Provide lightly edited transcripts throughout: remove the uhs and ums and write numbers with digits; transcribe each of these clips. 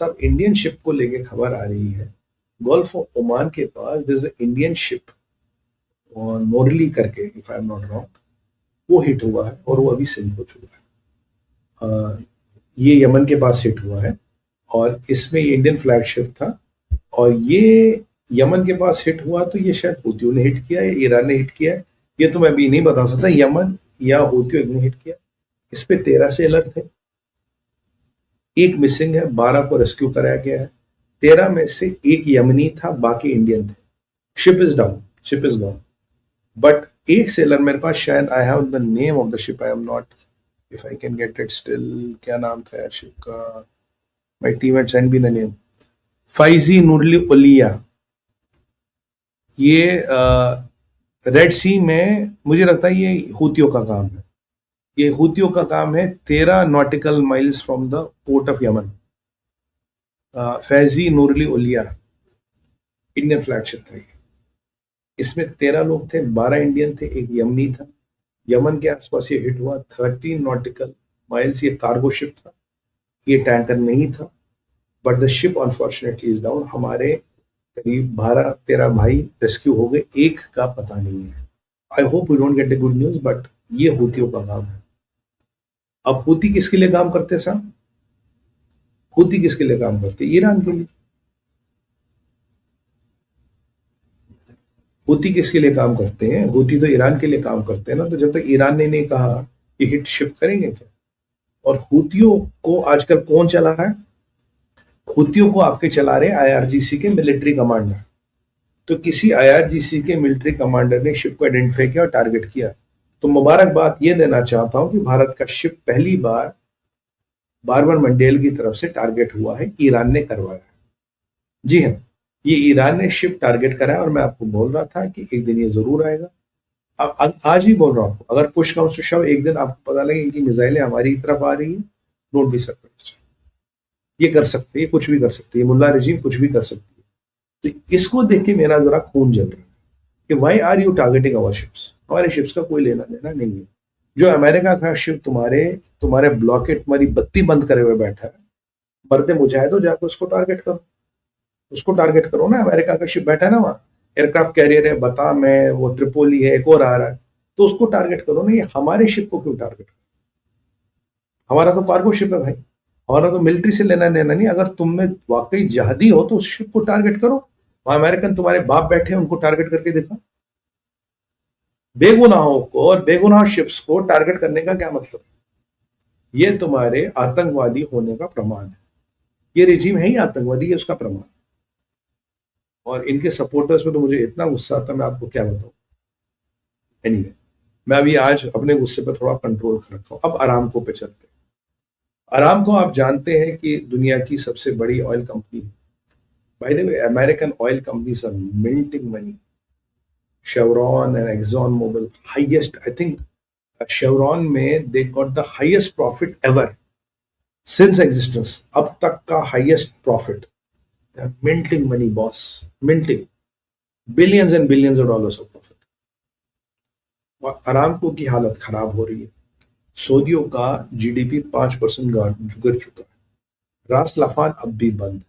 सब Indian ship को लेके खबर आ रही है। गल्फ ऑफ ओमान के पास दिस इंडियन शिप नोरली करके, if I am not wrong, वो हिट हुआ है और वो अभी सिंक हो चुका है। ये यमन के पास हिट हुआ है और इसमें ये इंडियन फ्लैगशिप था, और ये यमन के पास हिट हुआ तो ये शायद हूतियों ने हिट किया या ईरान ने हिट किया है, ये तो मैं अभी नहीं बता सकता, यमन या हूतियों ने हिट किया। इस पे 13 सेलर थे, एक मिसिंग है, 12 को रेस्क्यू कराया गया है। 13 में से एक यमनी था, बाकी इंडियन थे। Ship is down, ship is gone, but एक सेलर मेरे पास, शायद I have the name of the ship, I am not, if I can get it still, क्या नाम था यार शिप का, my teammate send me the name, Faizi Nurli Olia. ये रेड सी में मुझे लगता है ये हूतियों का काम है, ये हूतियों का काम है, 13 nautical miles from the port of Yemen. Faizi Nurli Olia Indian flagship था ये। इसमें 13 लोग थे, 12 इंडियन थे, एक यमनी था। यमन के आसपास ये हिट हुआ, 13 नॉटिकल माइल्स, ये कार्गो शिप था, ये टैंकर नहीं था, but the ship unfortunately is down. हमारे करीब 12-13 भाई रेस्क्यू हो गए, एक का पता नहीं है। I hope we don't get the good news, but ये हूतियों का काम है। अब हूती किसके लिए काम करते हैं साहब? हूती किसके लिए काम करते हैं? ईरान के लिए। हूती किसके लिए काम करते हैं? हूती तो ईरान के लिए काम करते हैं ना। तो जब तक ईरान ने नहीं कहा कि हिट शिप करेंगे क्या? और हूतियों को आजकल कौन चला रहा है? हूतियों को आपके चला रहे हैं आईआरजीसी के मिलिट्री कमांडर। तो किसी आईआरजीसी के मिलिट्री कमांडर ने शिप को आइडेंटिफाई किया और टारगेट किया। तो मुबारकबाद ये देना चाहता हूं कि भारत का शिप पहली बार बारबर मंडेल की तरफ से टारगेट हुआ है, ईरान ने करवाया। जी हाँ, ये ईरान ने शिप टारगेट करा है, और मैं आपको बोल रहा था कि एक दिन ये जरूर आएगा। अब आज ही बोल रहा हूं, अगर पुश कम्स टू शव एक दिन आपको पता लगे इनकी मिसाइलें हमारी तरफ आ रही है, डोंट बी सरप्राइज्ड। ये कर सकते हैं, कुछ भी कर सकते हैं, मुल्ला रजीम कुछ भी कर सकती है। तो इसको देख के मेरा जरा खून जल रहा है कि why are you targeting our ships? हमारे शिप्स का कोई लेना देना नहीं है। जो अमेरिका का शिप तुम्हारे ब्लॉकेट, तुम्हारी बत्ती बंद करे हुए बैठा है, मर्दे मुजाहिदो जाकर उसको टारगेट करो, उसको टारगेट करो ना। अमेरिका का शिप बैठा है ना वहां, एयरक्राफ्ट कैरियर है, बता में वो ट्रिपोली है, एक और आ रहा है, तो उसको टारगेट करो ना। ये हमारे शिप को क्यों टारगेट करो? हमारा तो कार्गो शिप है भाई, हमारा तो मिलिट्री से लेना देना नहीं। अगर तुम में वाकई जहादी हो तो उस शिप को टारगेट करो। वहां अमेरिकन तुम्हारे बाप बैठे हैं, उनको टारगेट करके देखो। बेगुनाहों को और बेगुनाह शिप्स को टारगेट करने का क्या मतलब है? ये तुम्हारे आतंकवादी होने का प्रमाण है। ये रिजीम है ही आतंकवादी, है उसका प्रमाण। और इनके सपोर्टर्स में तो मुझे इतना गुस्सा आता है, मैं आपको क्या बताऊं। एनीवे, मैं अभी आज अपने गुस्से पर थोड़ा कंट्रोल कर रखा हूं। अब अरामको पे चलते हैं। अरामको आप जानते हैं कि दुनिया की सबसे बड़ी ऑयल कंपनी है। By the way, American oil companies are minting money. Chevron and Exxon Mobil, highest, I think Chevron में they got the highest profit ever since existence, अब तक का highest profit. They are minting money, boss, minting billions and billions of dollars of profit. और Aramco की हालत खराब हो रही है। सऊदियों का जीडीपी 5% गिर चुका है। रास लाफान अब भी बंद,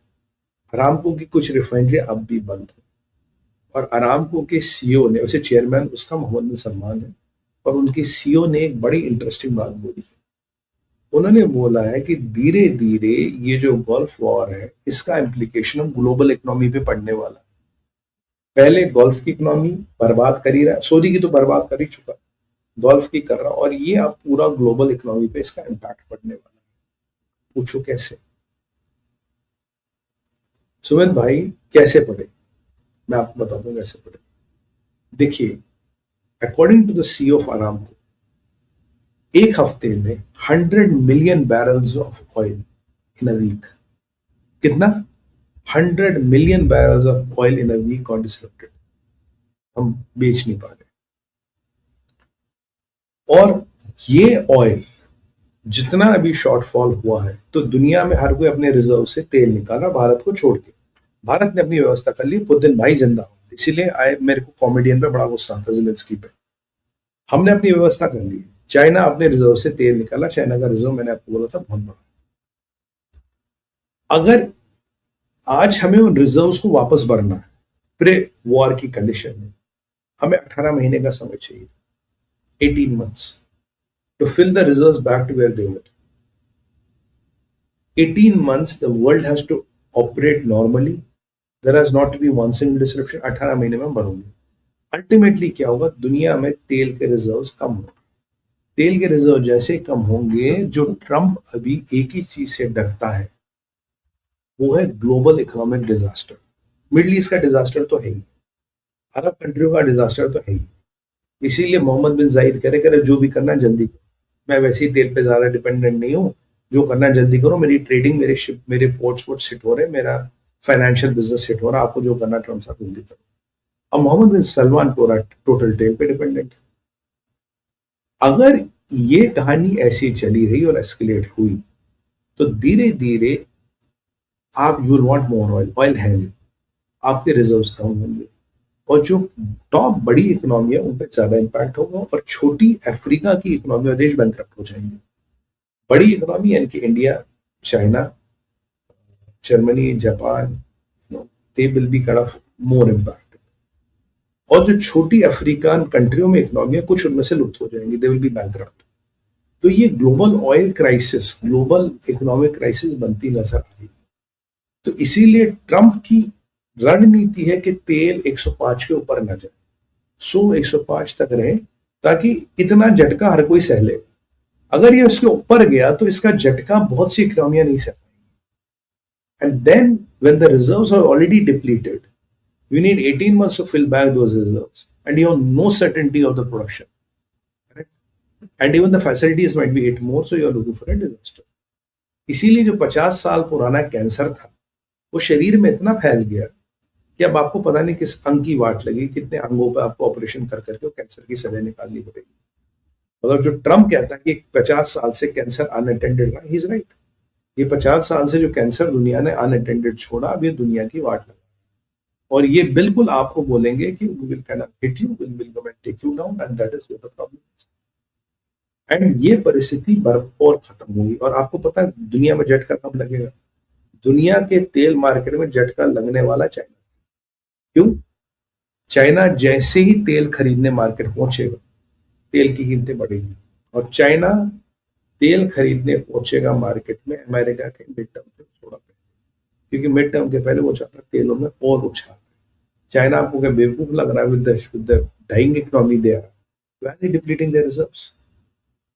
अरामको की कुछ रिफाइनरी अब भी बंद है। और अरामको के सीईओ ने, वैसे चेयरमैन उसका मोहम्मद बिन सलमान है, और उनके सीईओ ने एक बड़ी इंटरेस्टिंग बात बोली है। उन्होंने बोला है कि धीरे धीरे ये जो गल्फ वॉर है, इसका इम्प्लीकेशन हम ग्लोबल इकोनॉमी पे पड़ने वाला है। पहले गल्फ की इकोनॉमी बर्बाद कर ही रहा है, सऊदी की तो बर्बाद कर ही चुका, गल्फ की कर रहा, और ये अब पूरा ग्लोबल इकोनॉमी पे इसका इम्पैक्ट पड़ने वाला है। पूछो कैसे? सुमित भाई कैसे पड़े? मैं आपको बताता हूँ कैसे पड़े। देखिए, according to the CEO of Aramco, एक हफ्ते में 100 million barrels of oil in a week. कितना? 100 million barrels of oil in a week got disrupted. हम बेच नहीं पा रहे। और ये ऑयल जितना अभी शॉर्टफॉल हुआ है, तो दुनिया में हर कोई अपने रिजर्व से तेल निकाला, भारत को छोड़ के। भारत ने अपनी व्यवस्था कर ली, पुतिन भाई जिंदा। इसीलिए मेरे को कॉमेडियन पे बड़ा गुस्सा आता है, ज़ेलेंस्की पे। हमने अपनी व्यवस्था कर ली। चाइना अपने रिजर्व से तेल निकाला, चाइना का रिजर्व मैंने आपको बोला था बहुत बड़ा। अगर आज हमें उन रिजर्व्स को वापस भरना है प्रे वॉर की कंडीशन में। हमें 18 महीने का समय चाहिए, 18 months to fill the reserves back to where they were. 18 months the world has to operate normally. There has not to be one single disruption. 18 महीने में भरोगे। अल्टीमेटली क्या होगा, दुनिया में तेल के रिजर्व्स कम होंगे। तेल के रिजर्व जैसे कम होंगे, जो ट्रंप अभी एक ही चीज से डरता है वो है global economic disaster. Middle east का डिजास्टर तो है ही, अरब कंट्रियों का डिजास्टर तो है ही। इसीलिए मोहम्मद बिन जायद करे जो भी करना जल्दी करो, मैं वैसे ही तेल पे ज्यादा डिपेंडेंट नहीं हूँ, जो करना जल्दी करो, मेरी ट्रेडिंग, मेरे शिप, मेरे पोर्ट्स सेट हो रहे, मेरा फाइनेंशियल बिजनेस सेट हो रहा, आपको जो करना ट्रम्प साहब जल्दी करो। अब मोहम्मद बिन सलमान पूरा टोटल तेल पे डिपेंडेंट है। अगर ये कहानी ऐसी चली रही और एस्केलेट हुई तो धीरे धीरे आप you will want more oil, oil है नहीं, आपके रिजर्व्स कम होंगे, और जो टॉप बड़ी इकोनॉमी है उन पर ज्यादा इंपैक्ट होगा, और छोटी अफ्रीका की इकोनॉमी और देश बैंकरप्ट हो जाएंगे। बड़ी इकोनॉमी यानी कि India, China, Germany, Japan, they will be kind of more impact. और जो छोटी अफ्रीकन कंट्रियों में इकोनॉमी है, कुछ उनमें से लुप्त हो जाएंगी, दे विल बी बैंकरप्ट। तो ये global oil crisis, global economic crisis बनती नजर आ रही है। तो इसीलिए ट्रंप की रणनीति है कि तेल 105 के ऊपर ना जाए, 100-105 तक रहे, ताकि इतना झटका हर कोई सह ले। अगर ये उसके ऊपर गया तो इसका झटका बहुत सी इकोनॉमियां नहीं सह पाएंगी। And then when the reserves are already depleted, you need 18 months to fill back those reserves, and you have no certainty of the production, correct? And even the facilities might be hit more, so you are looking for a disaster. इसीलिए जो 50 साल पुराना cancer था वो शरीर में इतना फैल गया कि अब आपको पता नहीं किस अंग की वाट लगी, कितने अंगों पे आपको ऑपरेशन कर करके कैंसर की सलाह निकालनी पड़ेगी। मतलब जो ट्रम्प कहता है कि 50 साल से कैंसर अनअटेंडेड रहा, ही इज राइट। ये 50 साल से जो कैंसर दुनिया ने अनअटेंडेड छोड़ा, अब ये दुनिया की वाट लगा, और ये बिल्कुल आपको बोलेंगे कि we will kind of hit you, we will come and take you down, and that is where the problem is. And ये परिस्थिति बर्फ और खत्म होगी। और आपको पता है दुनिया में झटका कब लगेगा? दुनिया के तेल मार्केट में झटका लगने वाला चाइना। क्यों? चाइना जैसे ही तेल खरीदने मार्केट पहुंचेगा, तेल की कीमतें बढ़ेगी, और चाइना तेल खरीदने पहुंचेगा मार्केट में अमेरिका के मिड टर्म से थोड़ा पहले, क्योंकि मिड टर्म के पहले वो चाहता तेलों में और उछाल। चाइना आपको क्या बेवकूफ लग रहा है? with the dying economy they are, why are they depleting their reserves?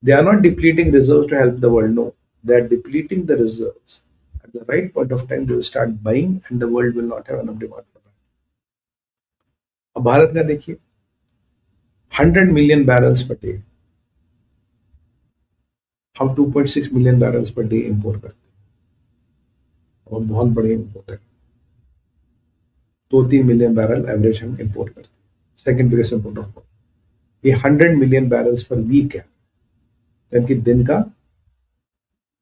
They are not depleting reserves to help the world, no, they are depleting the reserves. At the right point of time they will start buying, and the world will not have enough demand for that. अब भारत का देखिए, 100 million barrels per day, हम 2.6 million barrels per day import करते हैं, और बहुत बड़े importer, 2-3 million barrel average हम इंपोर्ट करते हैं, second biggest importer of world. ये 100 मिलियन बैरल्स पर वीक है, यानी कि दिन का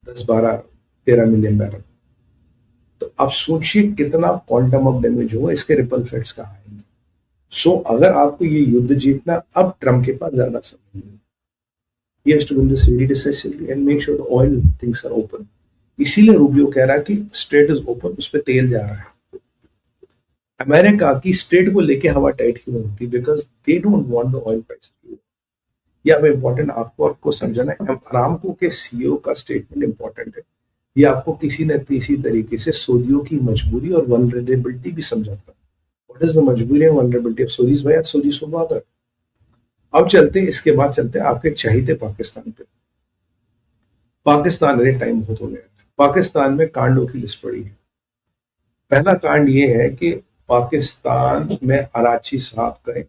10-12-13 मिलियन बैरल। तो अब सोचिए कितना क्वांटम ऑफ डैमेज हुआ, इसके रिपल इफेक्ट्स कहाँ आएंगे। सो अगर आपको ये युद्ध जीतना, अब ट्रम्प के पास ज्यादा समय नहीं है, he has to win this very decisively and make sure the oil things are open। इसीलिए रूबियो कह रहा है कि स्ट्रेट इज ओपन, उस पर तेल जा रहा है। अमेरिका की स्ट्रेट को लेके हवा टाइट क्यों होती? Because they don't want the oil price to. ये अब इम्पोर्टेंट आपको समझना है। अरामको के सीईओ का स्टेटमेंट इंपॉर्टेंट है। ये आपको किसी न किसी तरीके से सऊदियों की मजबूरी और वल्नरेबिलिटी भी समझाता है। व्हाट इज द मजबूरी एंड वल्नरेबिलिटी ऑफ सऊदीज? भाई सऊदी सुबह। अब चलते हैं, इसके बाद चलते हैं आपके चाहिए पाकिस्तान पे। पाकिस्तान, अरे टाइम बहुत हो गया। पाकिस्तान में कांडों की लिस्ट पड़ी है। पहला कांड ये है कि पाकिस्तान में अराची साहब का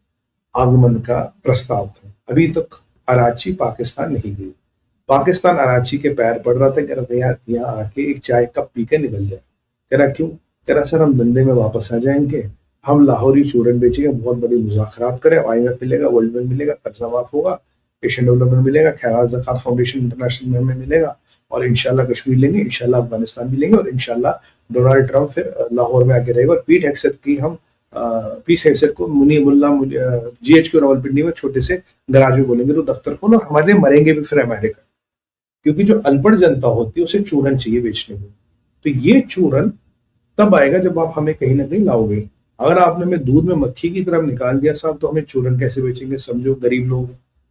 आगमन का प्रस्ताव था। अभी तक अराची पाकिस्तान नहीं गई। पाकिस्तान अराची के पैर पड़ रहा था, कह रहा था यार यहाँ आके एक चाय कप पी के निकल जाए। कह रहा क्यों? कह रहा सर हम धंधे में वापस आ जाएंगे, हम लाहौरी चूरन बेचेंगे, बहुत बड़ी मुज़ाकरात करें, IMF मिलेगा, वर्ल्ड बैंक मिलेगा, कर्जा माफ होगा, एशियन डेवलपमेंट मिलेगा, खैरात ज़कात फाउंडेशन इंटरनेशनल में हमें मिलेगा, और इंशाल्लाह कश्मीर लेंगे, इंशाल्लाह अफगानिस्तान भी लेंगे, और इंशाल्लाह डोनाल्ड ट्रंप फिर लाहौर में आके रहेगा। और पीट हेक्सेट की हम पीस हेक्सेट को मुनीबुल्ला GHQ रावलपिंडी में छोटे से गराज में बोलेंगे तो दफ्तर खोलो, और हमारे लिए मरेंगे भी फिर अमेरिका, क्योंकि जो अनपढ़ जनता होती है उसे चूरन चाहिए बेचने को। तो ये चूरन तब आएगा जब आप हमें कहीं ना कहीं लाओगे। अगर आपने हमें दूध में मक्खी की तरफ निकाल दिया साहब, तो हमें चूरन कैसे बेचेंगे? समझो गरीब लोग हैं।